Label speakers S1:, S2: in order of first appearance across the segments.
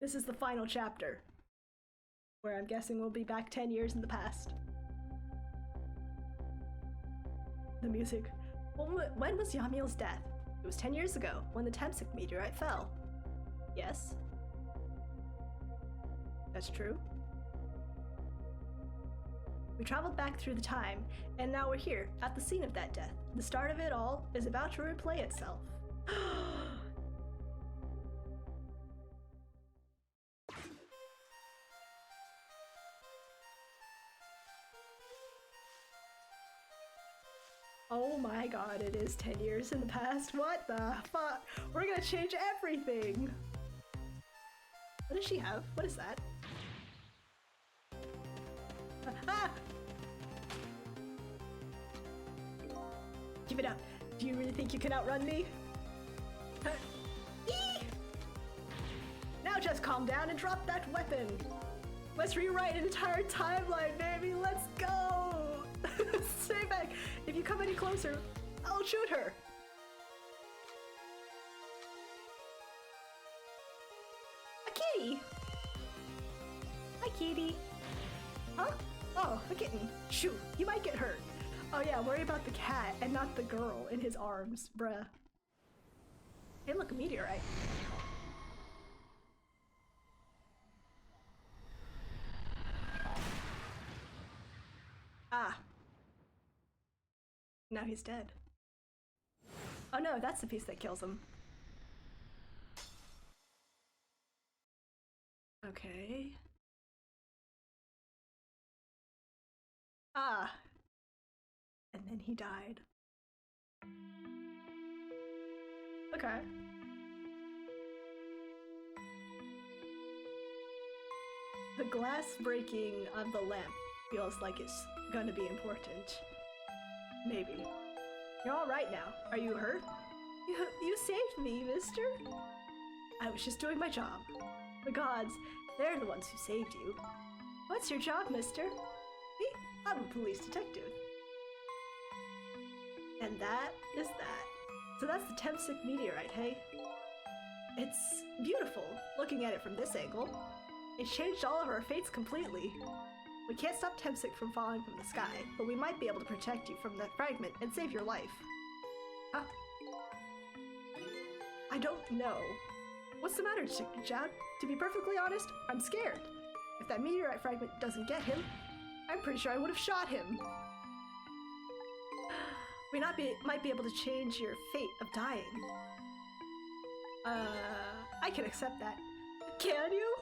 S1: This is the final chapter, where I'm guessing we'll be back 10 years in the past. The music. When was Yamiel's death? It was 10 years ago, when the Temsik meteorite fell. Yes? That's true. We traveled back through the time, and now we're here, at the scene of that death. The start of it all is about to replay itself. Oh my god, it is 10 years in the past. What the fuck? We're gonna change everything! What does she have? What is that? Ah! Give it up. Do you really think you can outrun me? Now just calm down and drop that weapon! Let's rewrite an entire timeline, baby! Let's go! Stay back! If you come any closer, I'll shoot her! A kitty! Hi, kitty! Huh? Oh, a kitten. Shoot, you might get hurt. Oh yeah, worry about the cat and not the girl in his arms, bruh. Hey, look, a meteorite. Ah. Now he's dead. Oh no, that's the piece that kills him. Okay. Ah. And then he died. Okay. The glass breaking of the lamp feels like it's gonna be important. Maybe. You're alright now. Are you hurt? You saved me, mister. I was just doing my job. The gods, they're the ones who saved you. What's your job, mister? Me? I'm a police detective. And that is that. So that's the Temsik meteorite, hey? It's beautiful, looking at it from this angle. It changed all of our fates completely. We can't stop Temsik from falling from the sky, but we might be able to protect you from that fragment and save your life. Huh? I don't know. What's the matter, Jad? To be perfectly honest, I'm scared. If that meteorite fragment doesn't get him, I'm pretty sure I would have shot him. We might be able to change your fate of dying. I can accept that. Can you?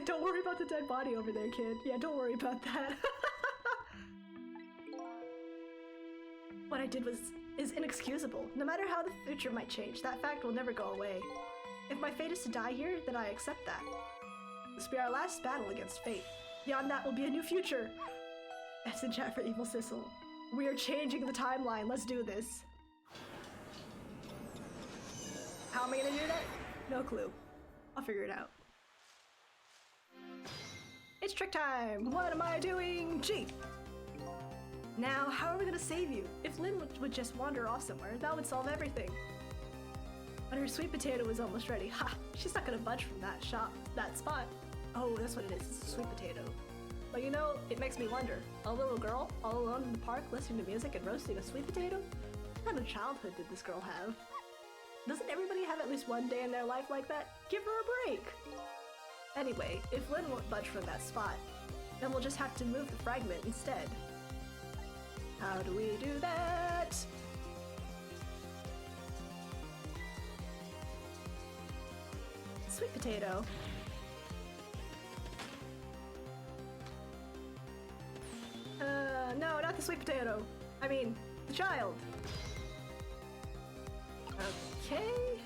S1: Don't worry about the dead body over there, kid. Yeah, don't worry about that. What I did is inexcusable. No matter how the future might change, that fact will never go away. If my fate is to die here, then I accept that. This will be our last battle against fate. Beyond that will be a new future. That's in chat for Evil Sissel. We are changing the timeline. Let's do this. How am I gonna do that? No clue. I'll figure it out. It's trick time! What am I doing? G! Now, how are we gonna save you? If Lynn would just wander off somewhere, that would solve everything. But her sweet potato was almost ready. Ha! She's not gonna budge from that spot. Oh, that's what it is. It's a sweet potato. But you know, it makes me wonder. A little girl, all alone in the park, listening to music and roasting a sweet potato? What kind of childhood did this girl have? Doesn't everybody have at least one day in their life like that? Give her a break! Anyway, if Lynn won't budge from that spot, then we'll just have to move the fragment instead. How do we do that? Sweet potato. No, not the sweet potato. I mean, the child. Okay.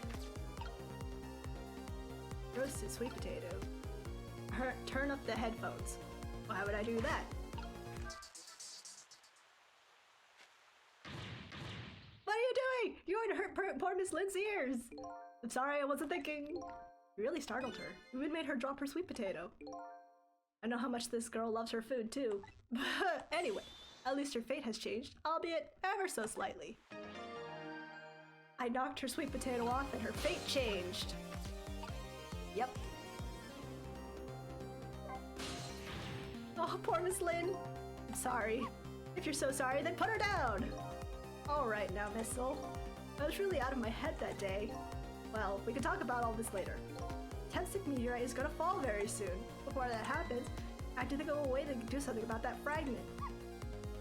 S1: Roasted sweet potato. Turn up the headphones. Why would I do that? What are you doing? You're going to hurt poor Miss Lynn's ears. I'm sorry, I wasn't thinking. You really startled her. You even made her drop her sweet potato. I know how much this girl loves her food too. But anyway, at least her fate has changed, albeit ever so slightly. I knocked her sweet potato off and her fate changed. Yep. Oh, poor Miss Lynn. I'm sorry. If you're so sorry, then put her down. All right now, Missile. I was really out of my head that day. Well, we can talk about all this later. Tenstic meteorite is gonna fall very soon. Before that happens, I have to think of a way to do something about that fragment.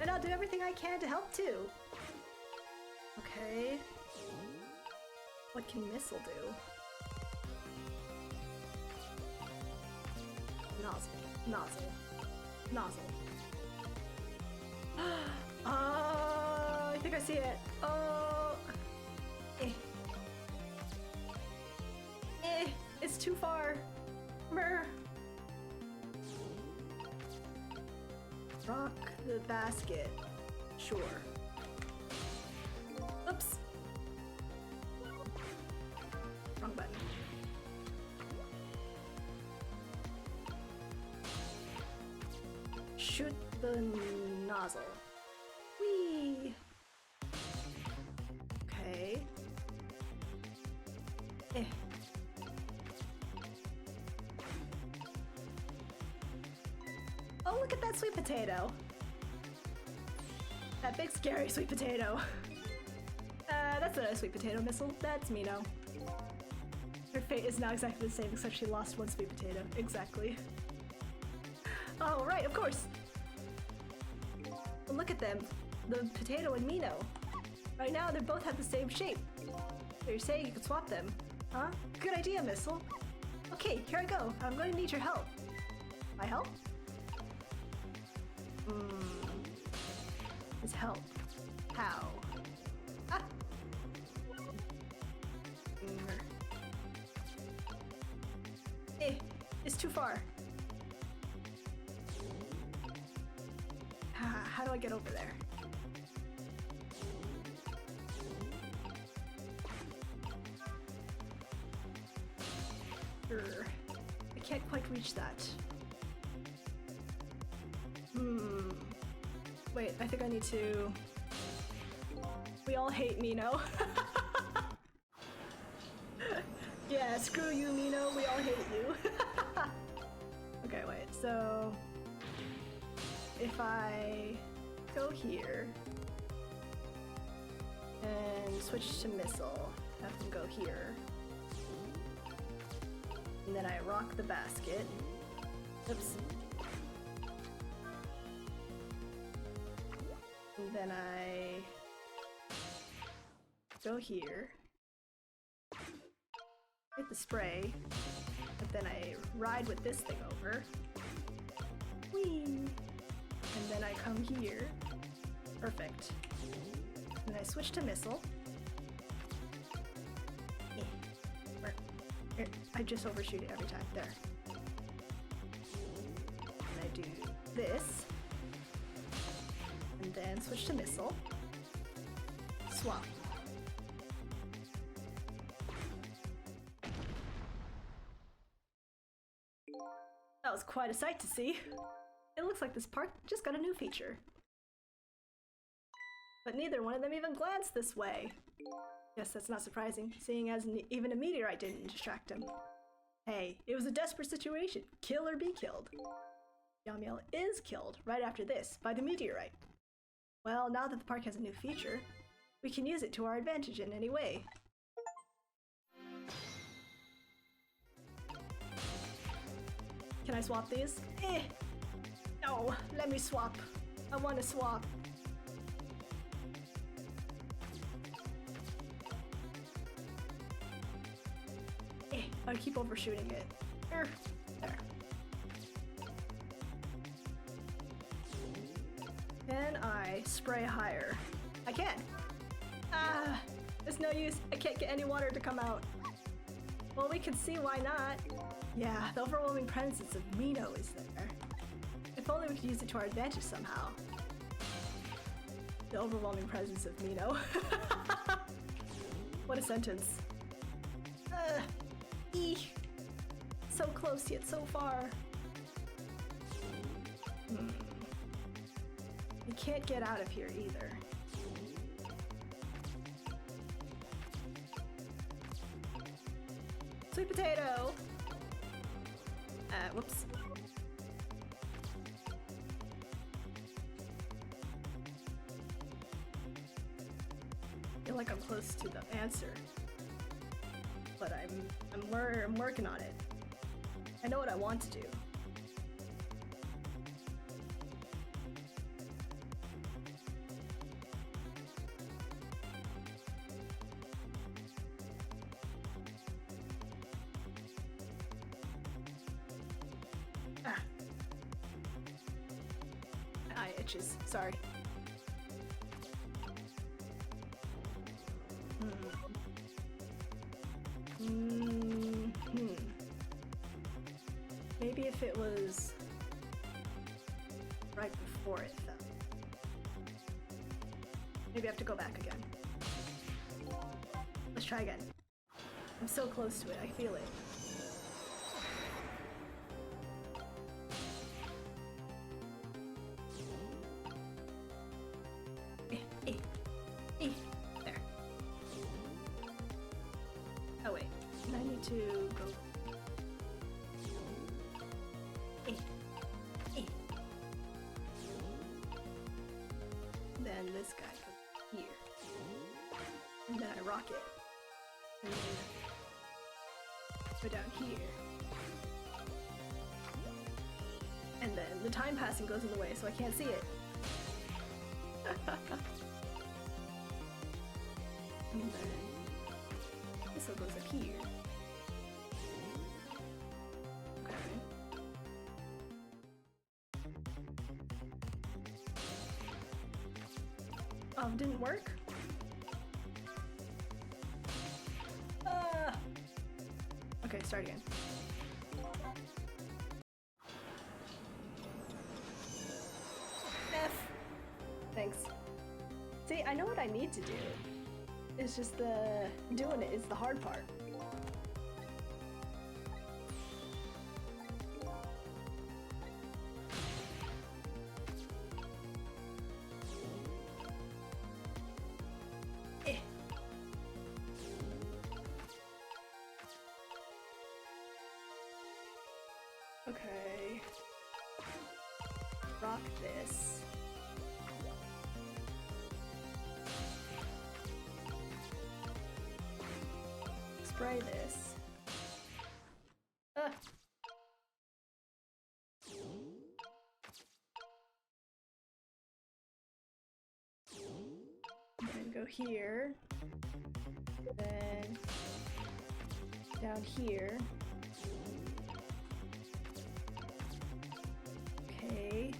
S1: And I'll do everything I can to help too. Okay. What can Missile do? Nozzle. I think I see it. Oh. It's too far. Brr. Rock the basket. Sure. Oops. Wrong button. Shoot the nozzle. Whee! Okay. Oh, look at that sweet potato. That big scary sweet potato. That's not a sweet potato, Missile. That's Mino. Her fate is now exactly the same, except she lost one sweet potato. Exactly. Oh, right, of course. Well, look at them. The potato and Mino. Right now, they both have the same shape. So you're saying you could swap them, huh? Good idea, Missile. Okay, here I go. I'm going to need your help. My help? His help. How? Ah! It's too far. How do I get over there? I can't quite reach that. Wait, I think I need to... We all hate Mino. Yeah, screw you, Mino. We all hate you. Okay, wait. So... if I go here and switch to Missile, have them go here. And then I rock the basket. Oops. And then I go here, hit the spray, but then I ride with this thing over. Whee! And then I come here. Perfect. And I switch to Missile. I just overshoot it every time. There. And I do this. And then switch to Missile. Swap. That was quite a sight to see. It looks like this park just got a new feature. But neither one of them even glanced this way. Yes, that's not surprising, seeing as even a meteorite didn't distract him. Hey, it was a desperate situation. Kill or be killed. Yamiel is killed right after this by the meteorite. Well, now that the park has a new feature, we can use it to our advantage in any way. Can I swap these? No, let me swap. I want to swap. I keep overshooting it. There. Can I spray higher? I can. Ah, there's no use. I can't get any water to come out. Well, we can see why not. Yeah, the overwhelming presence of Mino is there. If only we could use it to our advantage somehow. The overwhelming presence of Mino. What a sentence. Eek. So close yet so far. I can't get out of here either. Sweet potato! Whoops. feel like I'm close to the answer, but I'm working on it. I know what I want to do. Ah. My eye itches. Sorry. Maybe if it was right before it fell. Maybe I have to go back again. Let's try again. I'm so close to it, I feel it. There. Oh wait, I need to go. Then this guy goes here. And then I rock it. And then go down here. And then the time passing goes in the way, so I can't see it. And then this one goes up here. Oh, didn't work? Okay, start again. F. Thanks. See, I know what I need to do. It's just doing it is the hard part. Okay. Rock this. Spray this. And go here. Then down here. Okay.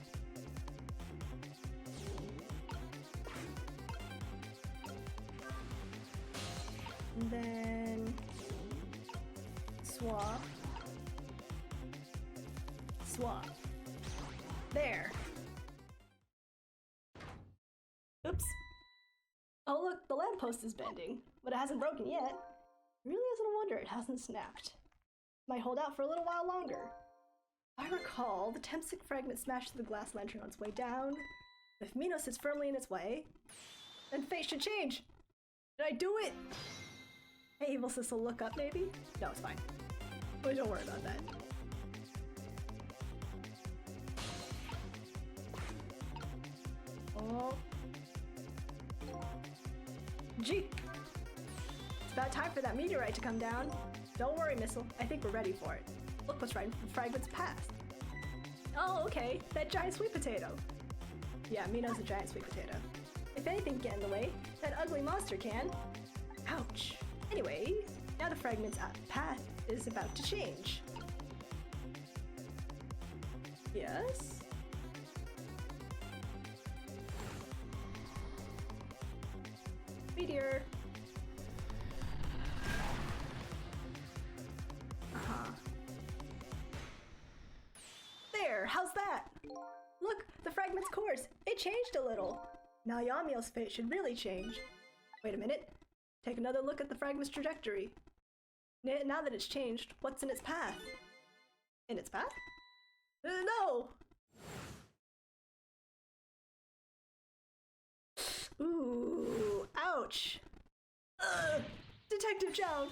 S1: And then swap. Swap. There. Oops. Oh look, the lamppost is bending, but it hasn't broken yet. Really isn't a wonder it hasn't snapped. Might hold out for a little while longer. I recall, the Tempsic fragment smashed the glass lantern on its way down. If Mino sits firmly in its way, then fate should change. Did I do it? Hey, Evil Sis will look up, maybe? No, it's fine. But don't worry about that. Oh. Gee. It's about time for that meteorite to come down. Don't worry, Missile. I think we're ready for it. Look what's right in the fragment's path. Oh, okay. That giant sweet potato. Yeah, Mino's a giant sweet potato. If anything can get in the way, that ugly monster can. Ouch. Anyway, now the fragment's path is about to change. Yes? Meteor. There, how's that? Look, the fragment's course. It changed a little. Now Yamio's fate should really change. Wait a minute. Take another look at the fragment's trajectory. Now that it's changed, what's in its path? In its path? No! Ooh, ouch! Detective Jown!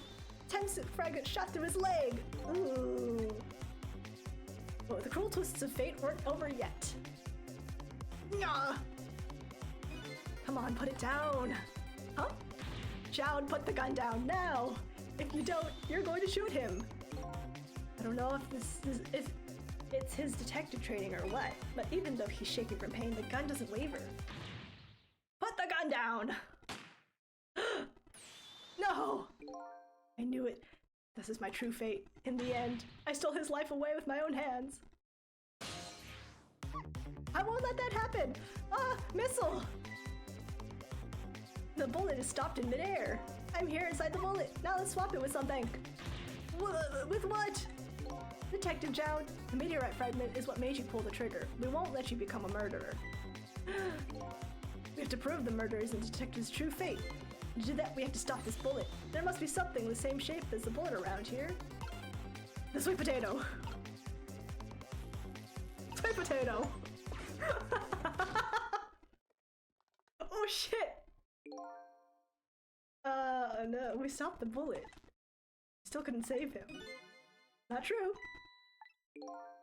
S1: Tempsic fragment shot through his leg! Ooh. Oh, the cruel twists of fate weren't over yet. Nyah! Come on, put it down! Huh? Jown, put the gun down now! If you don't, you're going to shoot him! I don't know if it's his detective training or what, but even though he's shaking from pain, the gun doesn't waver. Put the gun down! No! I knew it. This is my true fate. In the end, I stole his life away with my own hands. I won't let that happen! Ah! Missile! The bullet is stopped in midair. I'm here inside the bullet. Now let's swap it with something. With what? Detective Jown, the meteorite fragment is what made you pull the trigger. We won't let you become a murderer. We have to prove the murder is the detective's true fate. To do that, we have to stop this bullet. There must be something the same shape as the bullet around here. The sweet potato. Sweet potato. Oh shit. No, we stopped the bullet. Still couldn't save him. Not true.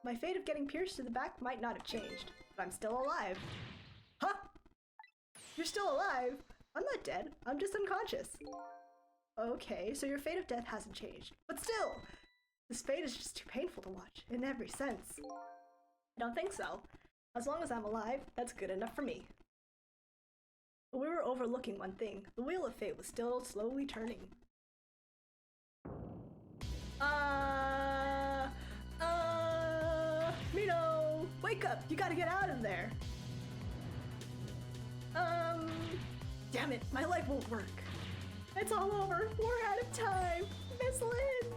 S1: My fate of getting pierced to the back might not have changed, but I'm still alive. Huh? You're still alive? I'm not dead, I'm just unconscious. Okay, so your fate of death hasn't changed. But still, this fate is just too painful to watch, in every sense. I don't think so. As long as I'm alive, that's good enough for me. But we were overlooking one thing. The wheel of fate was still slowly turning. Mino! Wake up! You gotta get out of there! Damn it, my life won't work. It's all over. We're out of time. Miss Lynn!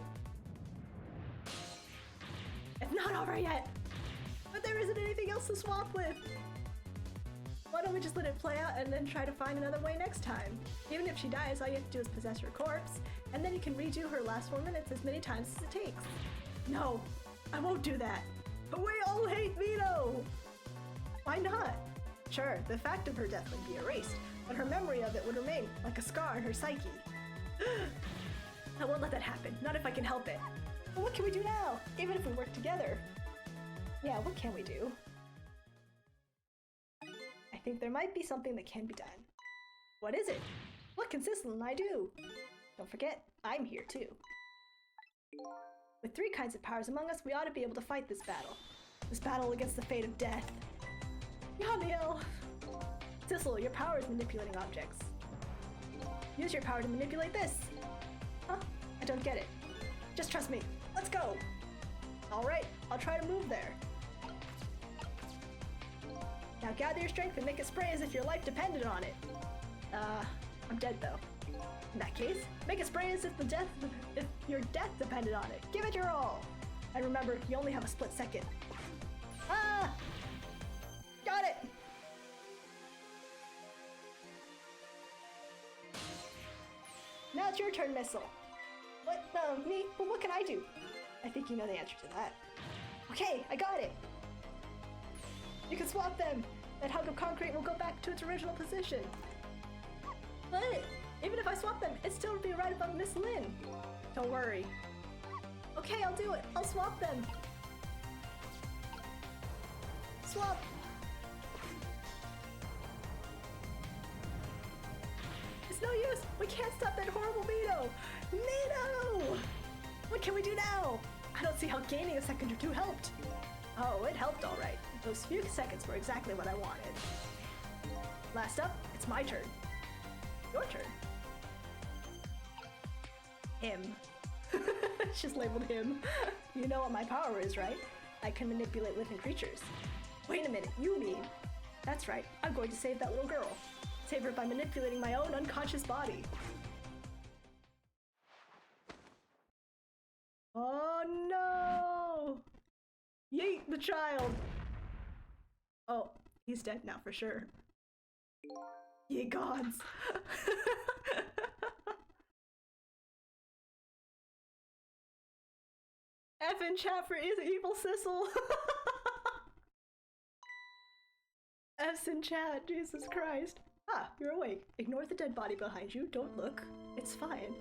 S1: It's not over yet. But there isn't anything else to swap with. Why don't we just let it play out and then try to find another way next time? Even if she dies, all you have to do is possess her corpse, and then you can redo her last 4 minutes as many times as it takes. No, I won't do that. But we all hate Mino! Why not? Sure, the fact of her death would be erased, but her memory of it would remain like a scar in her psyche. I won't let that happen, not if I can help it. But what can we do now, even if we work together? Yeah, what can we do? I think there might be something that can be done. What is it? What can Sisal and I do? Don't forget, I'm here too. With 3 kinds of powers among us, we ought to be able to fight this battle. This battle against the fate of death. Yamiel! Sisal, your power is manipulating objects. Use your power to manipulate this. Huh? I don't get it. Just trust me. Let's go! Alright, I'll try to move there. Now gather your strength and make it spray as if your life depended on it. I'm dead though. In that case, make it spray as if your death depended on it. Give it your all! And remember, you only have a split second. Ah! Got it! Now it's your turn, Missile. What? Me? But what can I do? I think you know the answer to that. Okay, I got it! You can swap them! That hunk of concrete will go back to its original position. But even if I swap them, it still would be right above Miss Lynn. Don't worry. Okay, I'll do it. I'll swap them. Swap! It's no use! We can't stop that horrible Mino! Mino! What can we do now? I don't see how gaining a second or 2 helped. Oh, it helped all right. Those few seconds were exactly what I wanted. Last up, it's my turn. Your turn. Him. Just labeled him. You know what my power is, right? I can manipulate living creatures. Wait a minute, you mean? That's right, I'm going to save that little girl. Save her by manipulating my own unconscious body. Oh no! Yeet the child! Oh, he's dead now for sure. Ye gods! F in chat for is evil Sisal! F's in chat, Jesus Christ. Ah, you're awake. Ignore the dead body behind you, don't look. It's fine.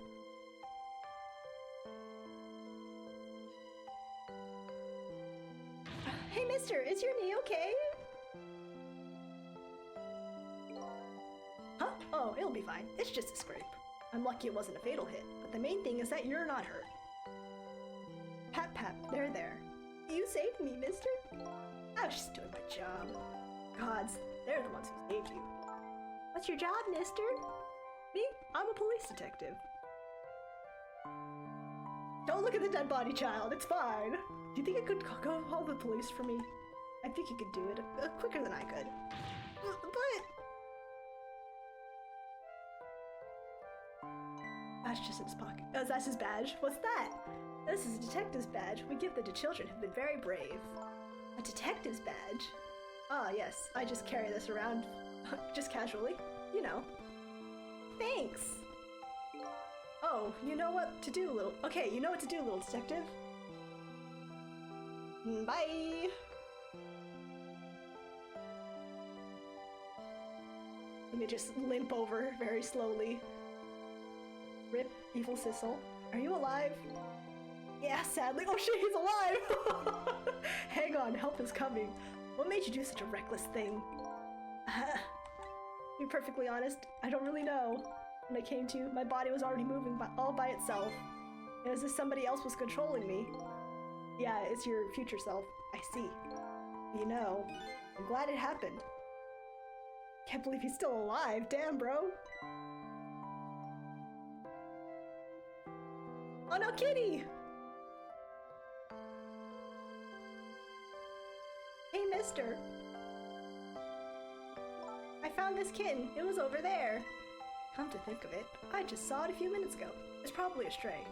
S1: Hey mister, is your knee okay? Huh? Oh, it'll be fine. It's just a scrape. I'm lucky it wasn't a fatal hit, but the main thing is that you're not hurt. Pat pat, there. You saved me, mister. I was just doing my job. Gods, they're the ones who saved you. What's your job, mister? Me? I'm a police detective. Don't look at the dead body, child. It's fine. Do you think you could go call the police for me? I think you could do it quicker than I could. But... That's just in his pocket. Oh, that's his badge. What's that? This is a detective's badge. We give them to children who've been very brave. A detective's badge? Ah, yes. I just carry this around just casually. You know. Thanks! Oh, you know what to do, little... Okay, you know what to do, little detective. Bye! Let me just limp over very slowly. Rip, evil Sissel. Are you alive? Yeah, sadly. Oh shit, he's alive! Hang on, help is coming. What made you do such a reckless thing? To be perfectly honest, I don't really know. When I came to, my body was already moving all by itself. It was as if somebody else was controlling me. Yeah, it's your future self. I see. You know, I'm glad it happened. Can't believe he's still alive. Damn, bro. Oh no, kitty! Hey, mister. I found this kitten. It was over there. Come to think of it, I just saw it a few minutes ago. It's probably a stray.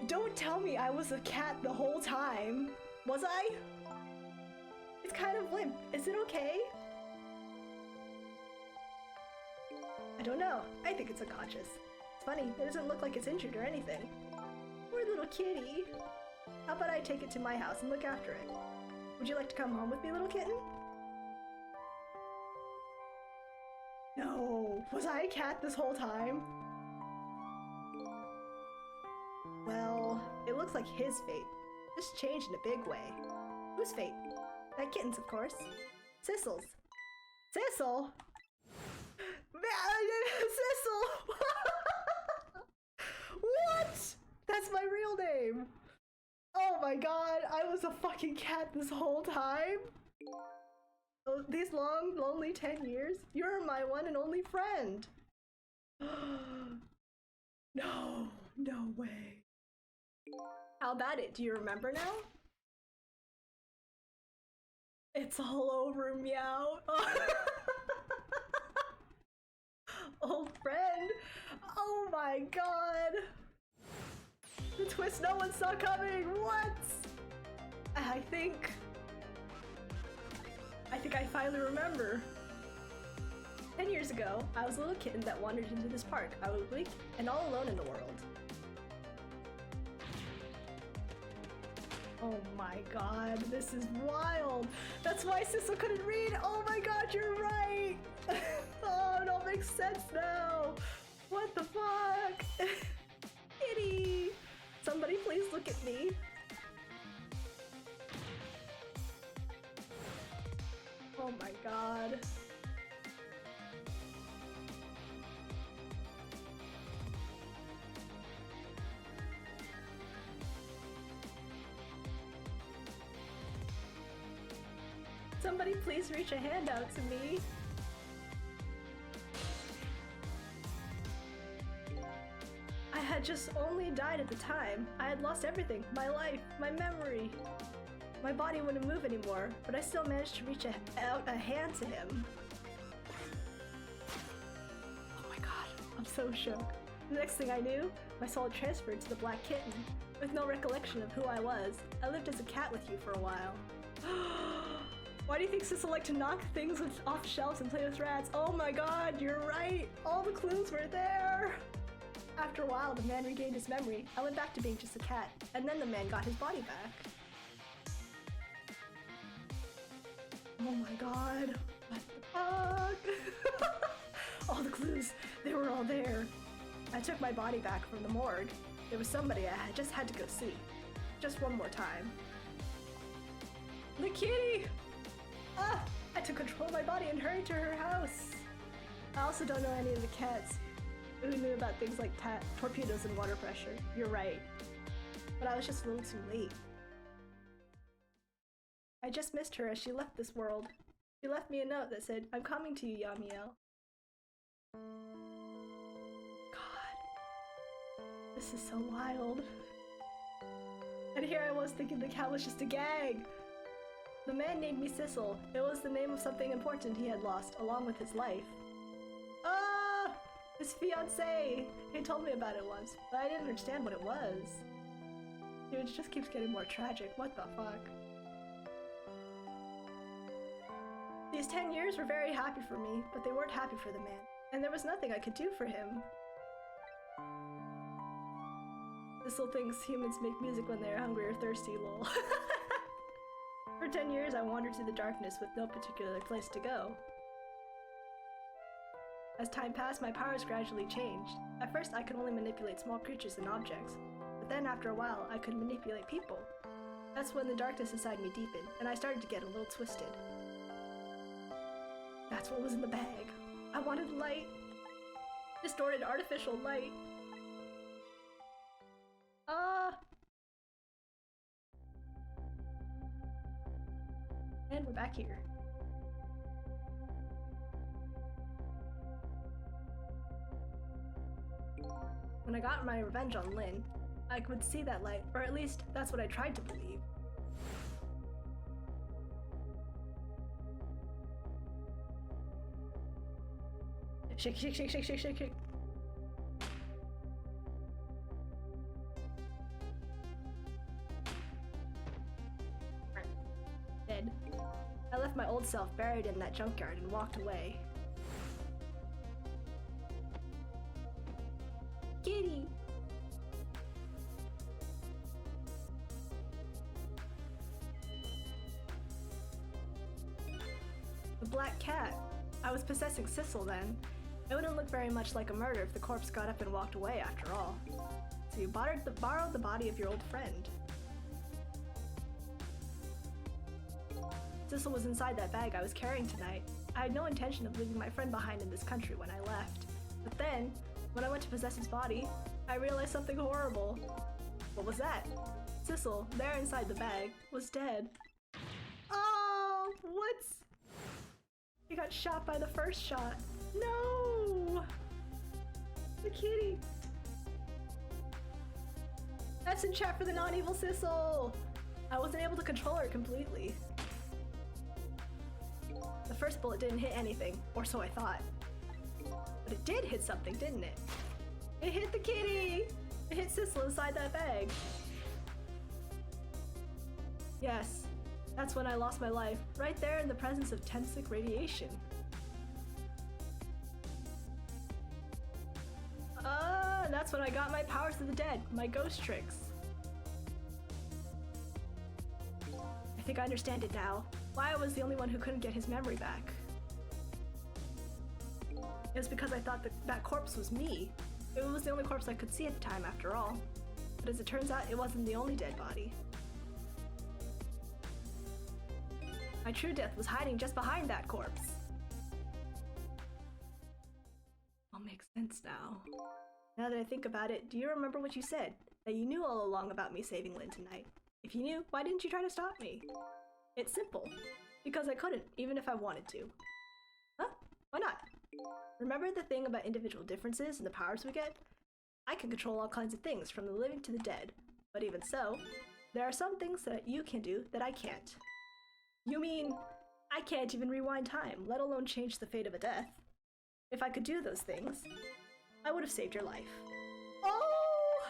S1: Don't tell me I was a cat the whole time. Was I? It's kind of limp. Is it okay? I don't know. I think it's unconscious. It's funny, it doesn't look like it's injured or anything. Poor little kitty. How about I take it to my house and look after it? Would you like to come home with me, little kitten? No. Was I a cat this whole time? Well, it looks like his fate just changed in a big way. Whose fate? That kitten's, of course. Sissel's. Sissel? Sissel! What? That's my real name. Oh my god, I was a fucking cat this whole time? These long, lonely 10 years? You're my one and only friend. No, no way. How about it? Do you remember now? It's all over, meow. Old friend. Oh my god. The twist no one saw coming. What? I think I finally remember. 10 years ago, I was a little kitten that wandered into this park. I was weak and all alone in the world. Oh my god, this is wild. That's why Sissel couldn't read. Oh my god, you're right. Oh, it all makes sense now. What the fuck? Kitty. Somebody please look at me. Oh my god. Somebody please reach a hand out to me. I had just only died at the time. I had lost everything. My life, my memory. My body wouldn't move anymore, but I still managed to reach out a hand to him. Oh my god, I'm so shook. The next thing I knew, my soul transferred to the black kitten. With no recollection of who I was, I lived as a cat with you for a while. Why do you think Sissel liked to knock things off shelves and play with rats? Oh my god, you're right! All the clues were there! After a while, the man regained his memory. I went back to being just a cat, and then the man got his body back. Oh my god. What the fuck? All the clues, they were all there. I took my body back from the morgue. There was somebody I just had to go see. Just one more time. The kitty! Ah! I took control of my body and hurried to her house. I also don't know any of the cats. Who knew about things like torpedoes and water pressure? You're right. But I was just a little too late. I just missed her as she left this world. She left me a note that said, "I'm coming to you, Yamiel." God. This is so wild. And here I was thinking the cat was just a gag. The man named me Sissel. It was the name of something important he had lost, along with his life. Ah! His fiancée! He told me about it once, but I didn't understand what it was. Dude, it just keeps getting more tragic. What the fuck? These 10 years were very happy for me, but they weren't happy for the man. And there was nothing I could do for him. Thistle thinks humans make music when they're hungry or thirsty, lol. For 10 years I wandered through the darkness with no particular place to go. As time passed, my powers gradually changed. At first I could only manipulate small creatures and objects, but then after a while I could manipulate people. That's when the darkness inside me deepened, and I started to get a little twisted. That's what was in the bag. I wanted light. Distorted artificial light. And we're back here. When I got my revenge on Lynn, I could see that light, or at least that's what I tried to believe. Shake, shake, shake, shake, shake, shake, shake. Dead. I left my old self buried in that junkyard and walked away. Kitty! The black cat. I was possessing Sissel then. It wouldn't look very much like a murder if the corpse got up and walked away after all. So you borrowed the body of your old friend. Sissel was inside that bag I was carrying tonight. I had no intention of leaving my friend behind in this country when I left. But then, when I went to possess his body, I realized something horrible. What was that? Sissel, there inside the bag, was dead. Oh, what's... He got shot by the first shot. No! The kitty! That's in chat for the non-evil Sissel! I wasn't able to control her completely. The first bullet didn't hit anything, or so I thought. But it did hit something, didn't it? It hit the kitty! It hit Sissel inside that bag. Yes, that's when I lost my life, right there in the presence of Tensic radiation. And that's when I got my powers of the dead, my ghost tricks. I think I understand it now. Why I was the only one who couldn't get his memory back. It was because I thought that corpse was me. It was the only corpse I could see at the time, after all. But as it turns out, it wasn't the only dead body. My true death was hiding just behind that corpse. All makes sense now. Now that I think about it, do you remember what you said? That you knew all along about me saving Lynn tonight. If you knew, why didn't you try to stop me? It's simple. Because I couldn't, even if I wanted to. Huh? Why not? Remember the thing about individual differences and the powers we get? I can control all kinds of things, from the living to the dead. But even so, there are some things that you can do that I can't. You mean, I can't even rewind time, let alone change the fate of a death. If I could do those things, I would have saved your life. Oh!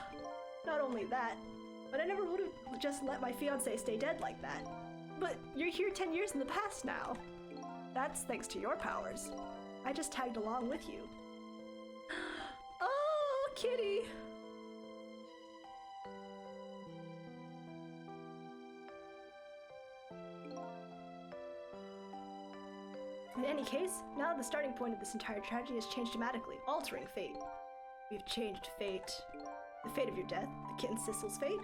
S1: Not only that, but I never would have just let my fiancé stay dead like that. But you're here 10 years in the past now. That's thanks to your powers. I just tagged along with you. Oh, kitty! In any case, now the starting point of this entire tragedy has changed dramatically, altering fate. We've changed fate. The fate of your death, the kitten Sissel's fate,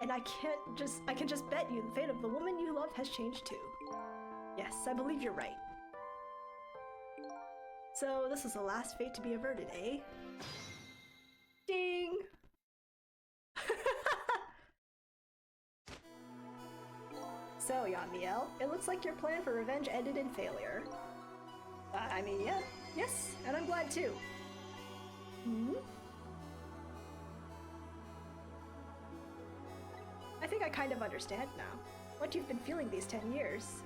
S1: and I can just bet you the fate of the woman you love has changed too. Yes, I believe you're right. So this is the last fate to be averted, eh? Ding! So, Yamiel, it looks like your plan for revenge ended in failure. I mean, yeah. Yes, and I'm glad too. Hmm? I think I kind of understand now. What you've been feeling these 10 years.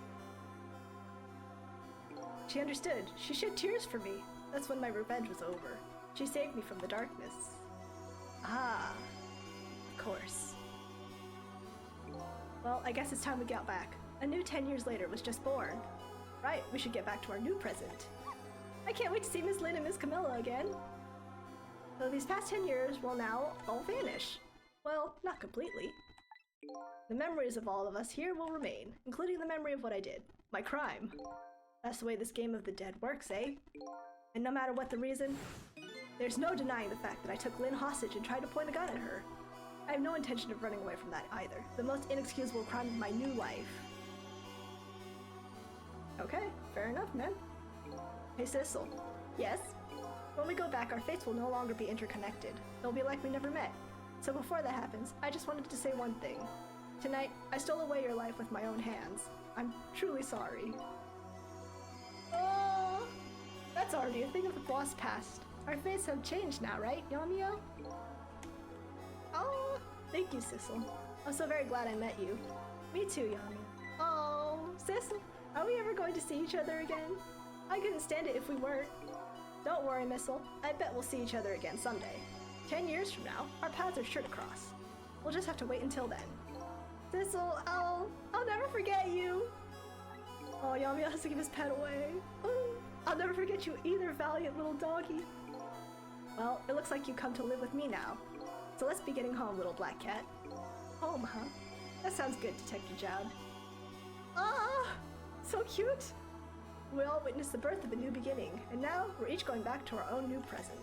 S1: She understood. She shed tears for me. That's when my revenge was over. She saved me from the darkness. Ah, of course. Well, I guess it's time we got back. A new 10 years later was just born. Right, we should get back to our new present. I can't wait to see Miss Lynn and Miss Camilla again. So these past 10 years will now all vanish. Well, not completely. The memories of all of us here will remain, including the memory of what I did. My crime. That's the way this game of the dead works, eh? And no matter what the reason, there's no denying the fact that I took Lynn hostage and tried to point a gun at her. I have no intention of running away from that either. The most inexcusable crime of my new life. Okay, fair enough, man. Hey, Sissel. Yes? When we go back, our fates will no longer be interconnected. They'll be like we never met. So before that happens, I just wanted to say one thing. Tonight, I stole away your life with my own hands. I'm truly sorry. Oh, that's already a thing of the boss past. Our fates have changed now, right, Yamio? Oh, thank you, Sissel. I'm so very glad I met you. Me too, Yami. Oh, Sissel, are we ever going to see each other again? I couldn't stand it if we weren't. Don't worry, Missile. I bet we'll see each other again someday. 10 years from now, our paths are sure to cross. We'll just have to wait until then. Sissel, I'll never forget you. Oh, Yami has to give his pet away. I'll never forget you either, valiant little doggy. Well, it looks like you come to live with me now. So let's be getting home, little black cat. Home, huh? That sounds good, Detective Jowd. Ah, so cute. We all witnessed the birth of a new beginning, and now we're each going back to our own new present.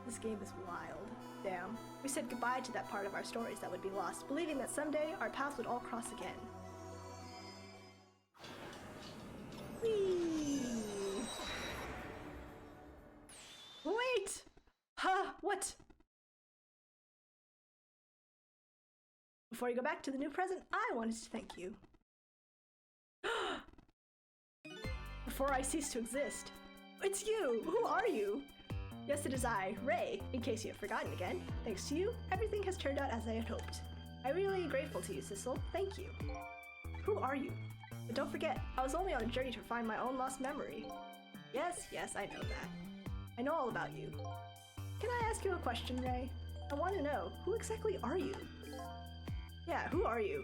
S1: This game is wild. Damn. We said goodbye to that part of our stories that would be lost, believing that someday our paths would all cross again. Whee! Wait! Huh, what? Before you go back to the new present, I wanted to thank you. Before I cease to exist. It's you! Who are you? Yes, it is I, Ray, in case you have forgotten again. Thanks to you, everything has turned out as I had hoped. I'm really grateful to you, Sissel. Thank you. Who are you? But don't forget, I was only on a journey to find my own lost memory. Yes, I know that. I know all about you. Can I ask you a question, Ray? I want to know, who exactly are you? Yeah, who are you?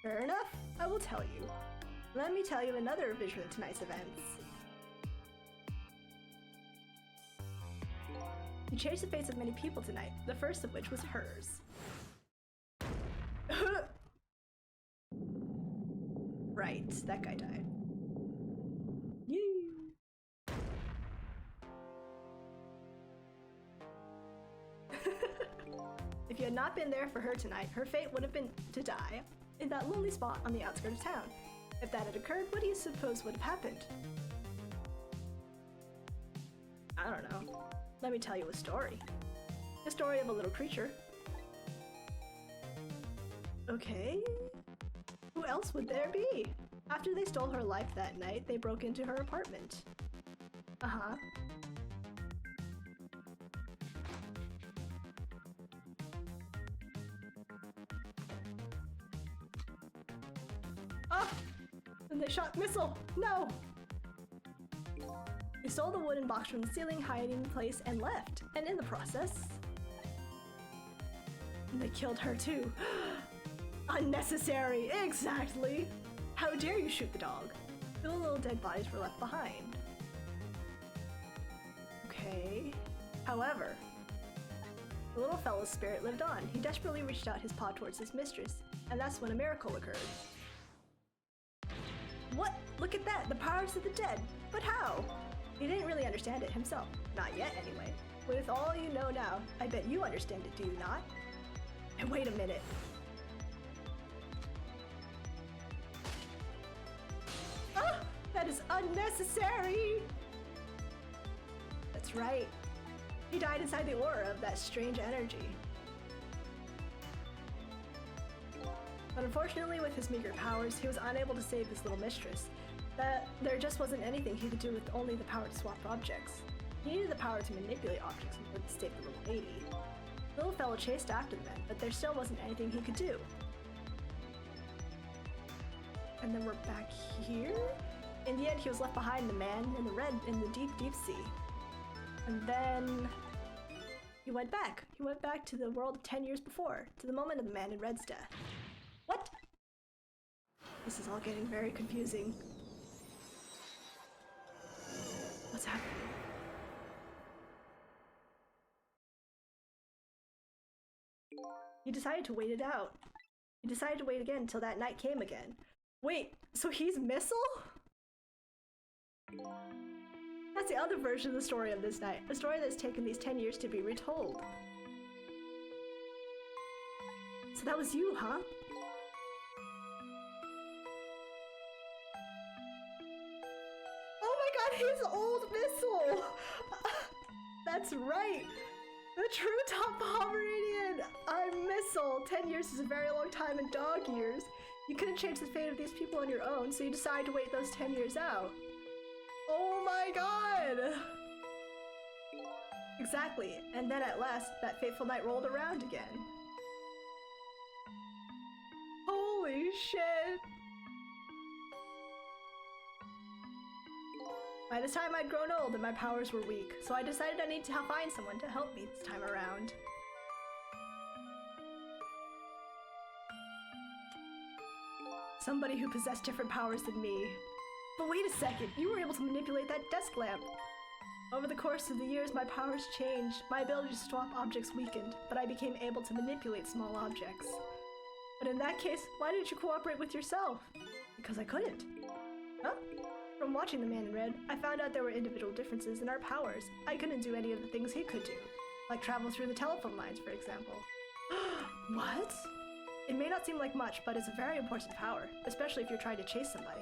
S1: Fair enough, I will tell you. Let me tell you another vision of tonight's events. You changed the fates of many people tonight, the first of which was hers. Right, that guy died. Yay! If you had not been there for her tonight, her fate would have been to die in that lonely spot on the outskirts of town. If that had occurred, what do you suppose would have happened? I don't know. Let me tell you a story. The story of a little creature. Okay. Who else would there be? After they stole her life that night, they broke into her apartment. Uh-huh. Ah! And they shot Missile! No! They stole the wooden box from the ceiling hiding place and left. And in the process... And they killed her too. Unnecessary! Exactly! How dare you shoot the dog? The little dead bodies were left behind. Okay... However... The little fellow's spirit lived on. He desperately reached out his paw towards his mistress, and that's when a miracle occurred. What? Look at that! The powers of the dead! But how? He didn't really understand it himself. Not yet, anyway. With all you know now, I bet you understand it, do you not? And wait a minute. Ah! That is unnecessary! That's right. He died inside the aura of that strange energy. But unfortunately, with his meager powers, he was unable to save his little mistress. There just wasn't anything he could do with only the power to swap objects. He needed the power to manipulate objects in order to save the little lady. The little fellow chased after the men, but there still wasn't anything he could do. And then we're back here? In the end, he was left behind, the man in the deep, deep sea. And then he went back. He went back to the world of 10 years before, to the moment of the man in red's death. What? This is all getting very confusing. What's happening? He decided to wait it out. He decided to wait again until that night came again. Wait, so he's Missile? That's the other version of the story of this night. A story that's taken these 10 years to be retold. So that was you, huh? Oh my god, he's old Missile! That's right! The true top Pomeranian! I'm Missile! 10 years is a very long time in dog years. You couldn't change the fate of these people on your own, so you decided to wait those 10 years out. Oh my god! Exactly, and then at last, that fateful night rolled around again. Holy shit! By this time I'd grown old and my powers were weak, so I decided I need to find someone to help me this time around. Somebody who possessed different powers than me. But wait a second, you were able to manipulate that desk lamp! Over the course of the years, my powers changed. My ability to swap objects weakened, but I became able to manipulate small objects. But in that case, why didn't you cooperate with yourself? Because I couldn't. Huh? From watching The Man in Red, I found out there were individual differences in our powers. I couldn't do any of the things he could do, like travel through the telephone lines, for example. What? It may not seem like much, but it's a very important power, especially if you're trying to chase somebody.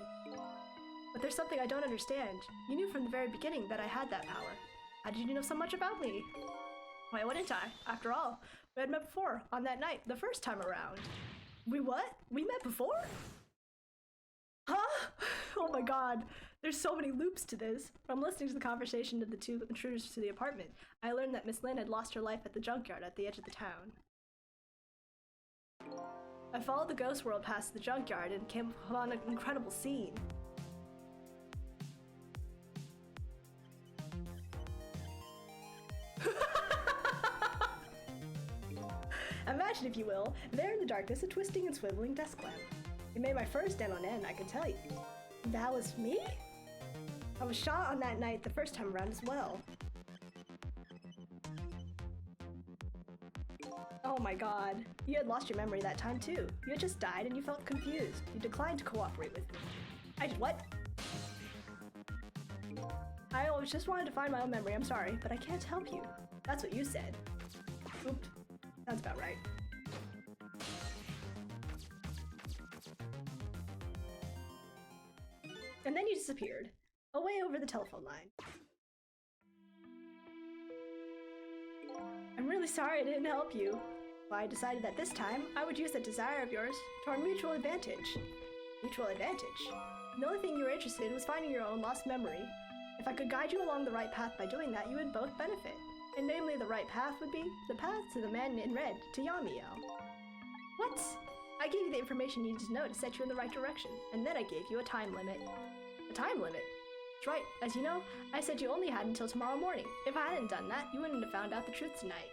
S1: But there's something I don't understand. You knew from the very beginning that I had that power. How did you know so much about me? Why wouldn't I? After all, we had met before, on that night, the first time around. We what? We met before? Huh? Oh my god. There's so many loops to this. From listening to the conversation of the two intruders to the apartment, I learned that Miss Lynn had lost her life at the junkyard at the edge of the town. I followed the ghost world past the junkyard and came upon an incredible scene. Imagine, if you will, there in the darkness, a twisting and swiveling desk lamp. It made my fur stand on end, I can tell you. That was me? I was shot on that night the first time around as well. Oh my god. You had lost your memory that time too. You had just died and you felt confused. You declined to cooperate with me. What? I always just wanted to find my own memory, I'm sorry, but I can't help you. That's what you said. Oops. Sounds about right. And then you disappeared, away over the telephone line. I'm really sorry I didn't help you. Well, I decided that this time, I would use that desire of yours to our mutual advantage. Mutual advantage? The only thing you were interested in was finding your own lost memory. If I could guide you along the right path by doing that, you would both benefit. And namely, the right path would be the path to the man in red, to Yamiel. What? I gave you the information you needed to know to set you in the right direction, and then I gave you a time limit. A time limit? That's right. As you know, I said you only had until tomorrow morning. If I hadn't done that, you wouldn't have found out the truth tonight.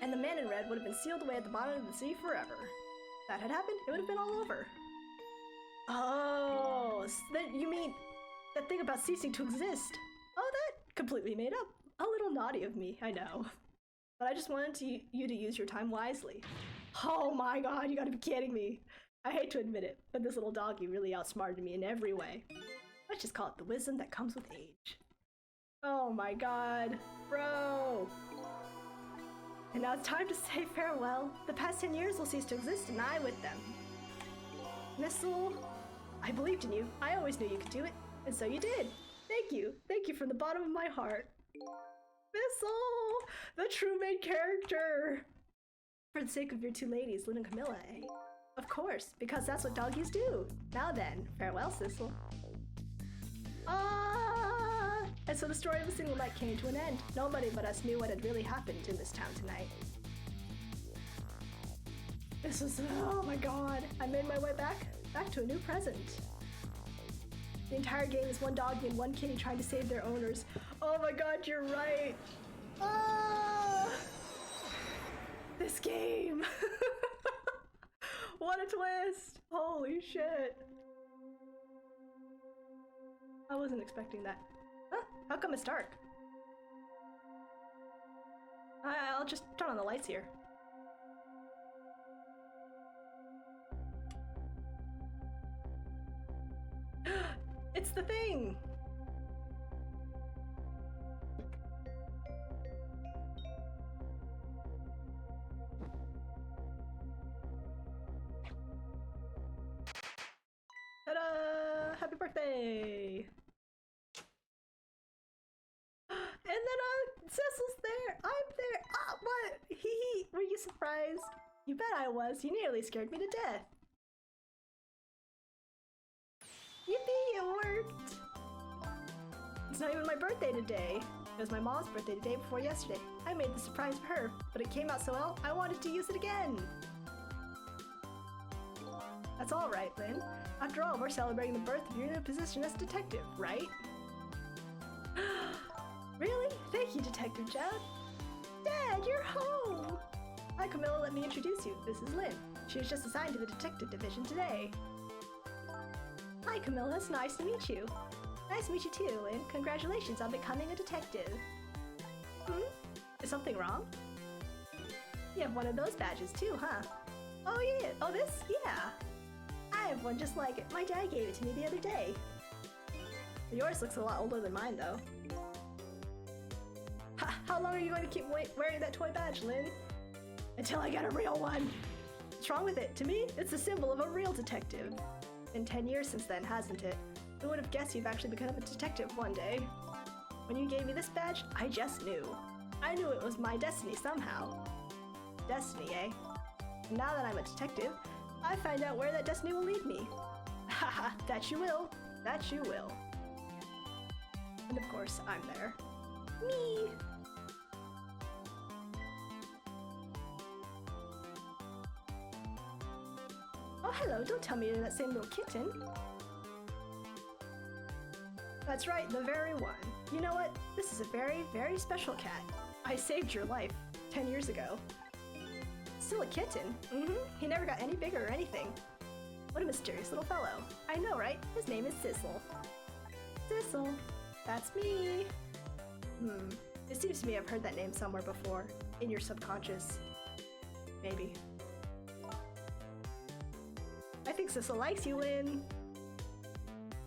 S1: And the man in red would have been sealed away at the bottom of the sea forever. If that had happened, it would have been all over. Oh, so that you mean that thing about ceasing to exist? Oh, that completely made up. A little naughty of me, I know. But I just wanted you to use your time wisely. Oh my god, you gotta be kidding me. I hate to admit it, but this little doggy really outsmarted me in every way. Let's just call it the wisdom that comes with age. Oh my god, bro. And now it's time to say farewell. The past 10 years will cease to exist, and I with them. Missile, I believed in you. I always knew you could do it, and so you did. Thank Thank you. Thank you from the bottom of my heart. Bissell! The true main character! For the sake of your two ladies, Lynn and Camilla, eh? Of course, because that's what doggies do. Now then, farewell, Sissel. Ah! And so the story of a single night came to an end. Nobody but us knew what had really happened in this town tonight. This was, oh my god. I made my way back to a new present. The entire game is one dog and one kitty trying to save their owners. Oh my god, you're right. Ah! This game. What a twist. Holy shit. I wasn't expecting that. Huh? How come it's dark? I'll just turn on the lights here. It's the thing! Ta-da! Happy birthday! And then Cecil's there! I'm there! Ah, what? Hee hee! Were you surprised? You bet I was. You nearly scared me to death. Yippee! It worked! It's not even my birthday today. It was my mom's birthday the day before yesterday. I made the surprise for her, but it came out so well, I wanted to use it again. That's all right, Lynn. After all, we're celebrating the birth of your new position as detective, right? Really? Thank you, Detective Chad. Dad, you're home! Hi, Camilla, let me introduce you. This is Lynn. She was just assigned to the detective division today. Hi, Camilla, it's nice to meet you. Nice to meet you too, Lynn. Congratulations on becoming a detective. Is something wrong? You have one of those badges too, huh? Oh yeah, oh this? Yeah. I have one just like it. My dad gave it to me the other day. Yours looks a lot older than mine though. How long are you going to keep wearing that toy badge, Lynn? Until I get a real one. What's wrong with it? To me, it's a symbol of a real detective. Been 10 years since then, hasn't it? Who would have guessed you've actually become a detective one day? When you gave me this badge, I just knew. I knew it was my destiny somehow. Destiny, eh? And now that I'm a detective, I find out where that destiny will lead me. Haha, that you will. That you will. And of course, I'm there. Me! Oh, hello, don't tell me you're that same little kitten. That's right, the very one. You know what? This is a very, very special cat. I saved your life 10 years ago. Still a kitten? He never got any bigger or anything. What a mysterious little fellow. I know, right? His name is Sissel. Sissel. That's me. It seems to me I've heard that name somewhere before. In your subconscious. Maybe. I think Sissel likes you, Lynn.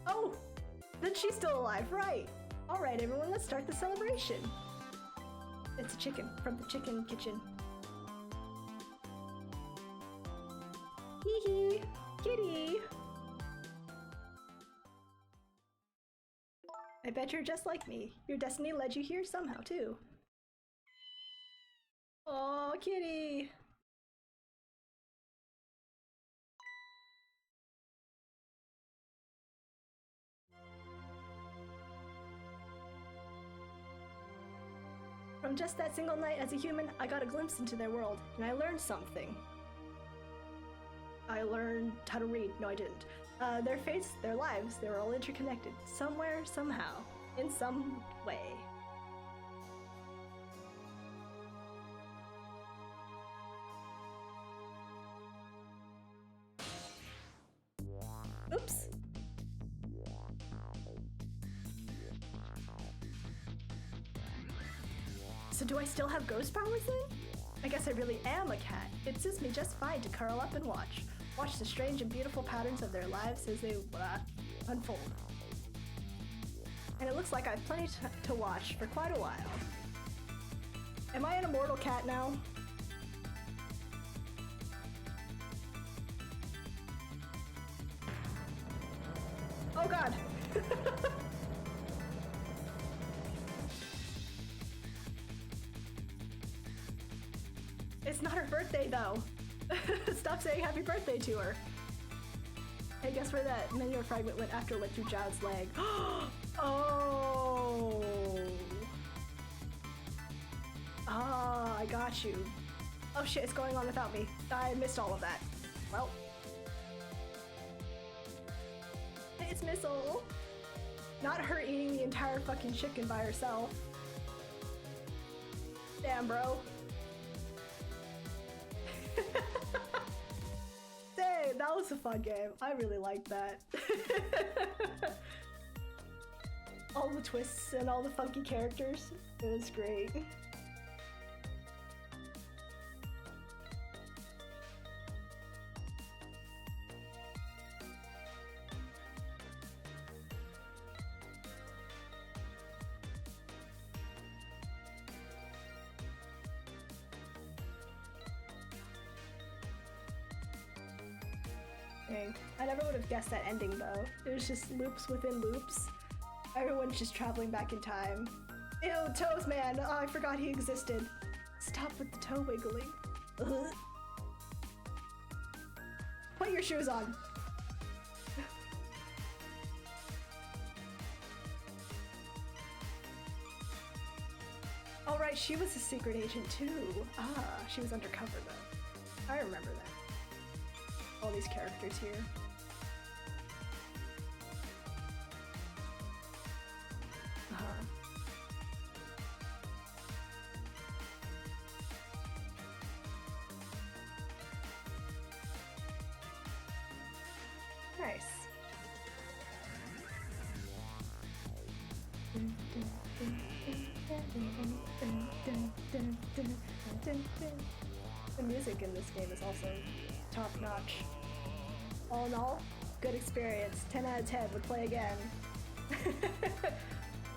S1: Oh! Then she's still alive, right? Alright everyone, let's start the celebration. It's a chicken from the chicken kitchen. Hee hee! Kitty! I bet you're just like me. Your destiny led you here somehow, too. Oh, kitty! From just that single night as a human, I got a glimpse into their world, and I learned something. I learned how to read. No, I didn't. Their fates, their lives, they were all interconnected. Somewhere, somehow. In some way. Oops. So do I still have ghost powers then? I guess I really am a cat. It suits me just fine to curl up and watch. Watch the strange and beautiful patterns of their lives as they unfold. And it looks like I've plenty to watch for quite a while. Am I an immortal cat now? Oh god! birthday, though. Stop saying happy birthday to her. Hey, guess where that Meteor fragment went after it went through Joud's leg? Oh. Ah, I got you. Oh shit, it's going on without me. I missed all of that. Well. It's Missile. Not her eating the entire fucking chicken by herself. Damn, bro. Dang, that was a fun game. I really liked that. All the twists and all the funky characters. It was great. Dang. I never would have guessed that ending though. It was just loops within loops. Everyone's just traveling back in time. Ew, Toes Man! Oh, I forgot he existed. Stop with the toe wiggling. Ugh. Put your shoes on. Oh right, she was a secret agent too. Ah, she was undercover though. I remember that. All these characters here. Nice. The music in this game is also top notch. All in all, good experience. 10 out of 10 would play again.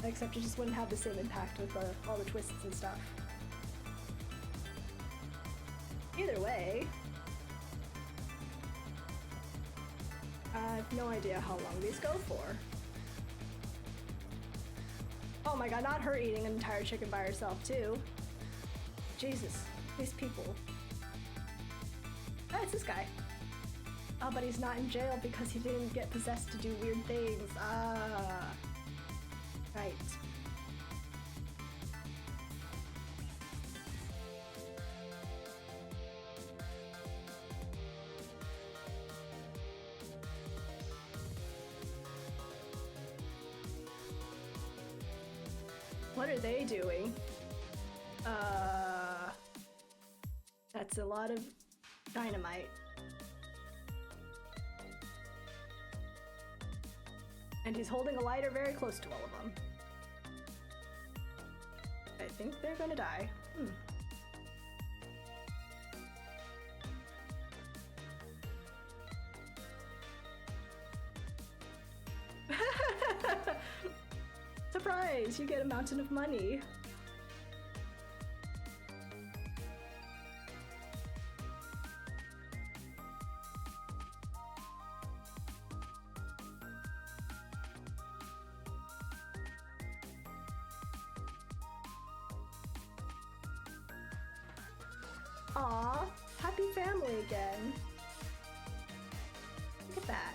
S1: Except it just wouldn't have the same impact with all the twists and stuff. Either way, I have no idea how long these go for. Oh my god, not her eating an entire chicken by herself too. Jesus, these people. Ah, it's this guy. Oh, but he's not in jail because he didn't get possessed to do weird things. Ah. Right. What are they doing? That's a lot of dynamite. And he's holding a lighter very close to all of them. I think they're gonna die. Surprise! You get a mountain of money. Aw, happy family again. Look at that.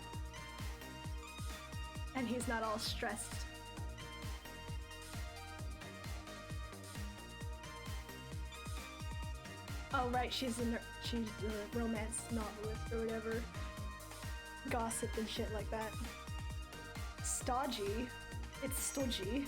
S1: And he's not all stressed. Oh right, she's a romance novelist or whatever. Gossip and shit like that. Stodgy. It's stodgy.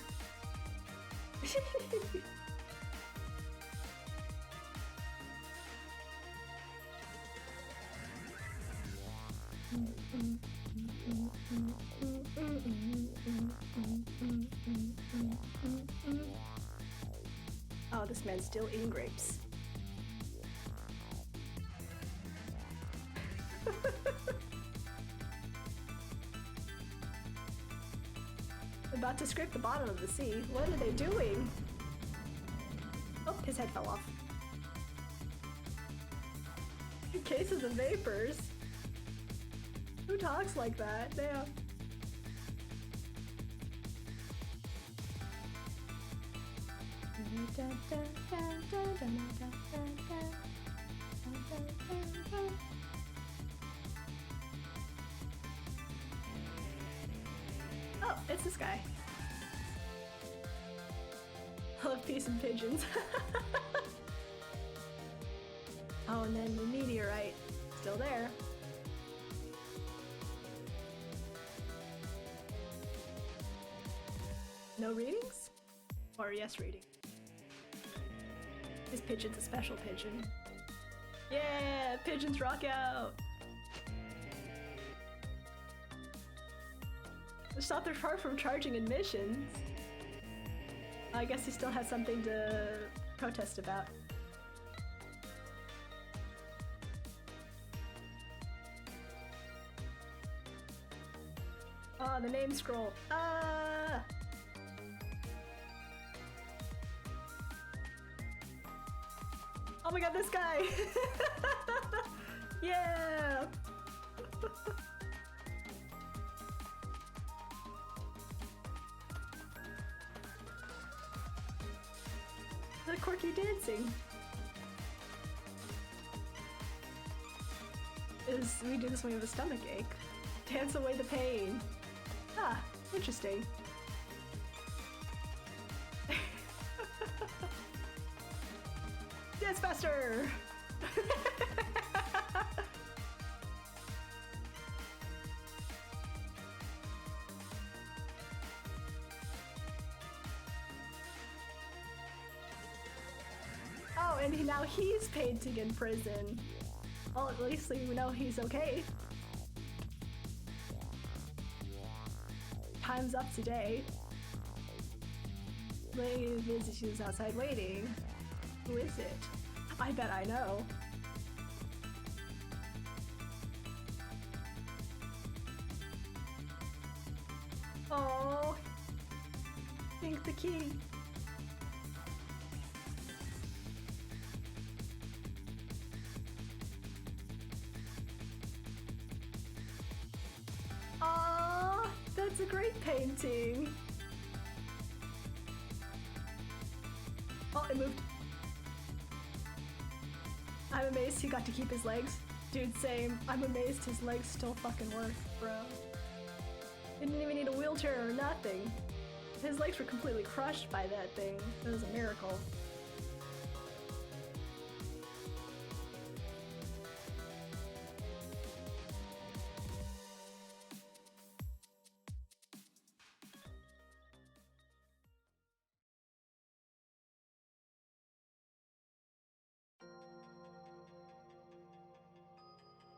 S1: Oh, this man's still eating grapes. About to scrape the bottom of the sea. What are they doing? Oh, his head fell off. In case of the vapors. Who talks like that? Damn. Oh, it's this guy. I love peas and pigeons. Oh, and then the meteorite. Still there. No readings? Or yes reading? This pigeon's a special pigeon. Yeah! Pigeons rock out! It's not they're far from charging admissions. I guess he still has something to protest about. Oh, the name scroll. Ah! Oh my god, this guy! Yeah! The quirky dancing. We do this when we have a stomach ache. Dance away the pain. Ah, interesting. Dance faster! Oh, and now he's painting in prison. Well, at least we know he's okay. Time's up today. Lady visitors outside waiting. Who is it? I bet I know. Oh, think the key. Aw, that's a great painting. Oh, it moved. I'm amazed he got to keep his legs. Dude, same. I'm amazed his legs still fucking work, bro. Didn't even need a wheelchair or nothing. His legs were completely crushed by that thing. It was a miracle.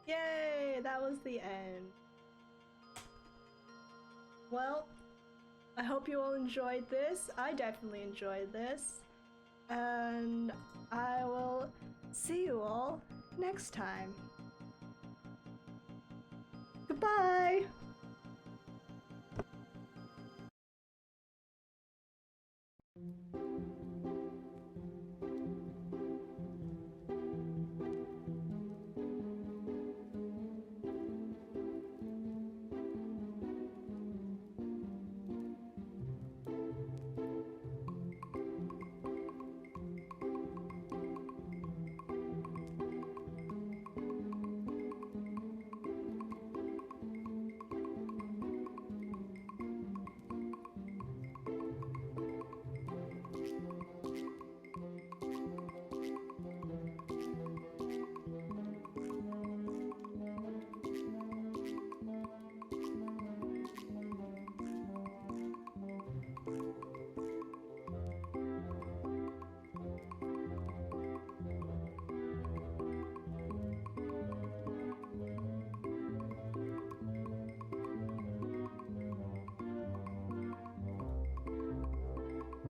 S1: Yay! That was the end. Well, I hope you all enjoyed this. I definitely enjoyed this. And I will see you all next time.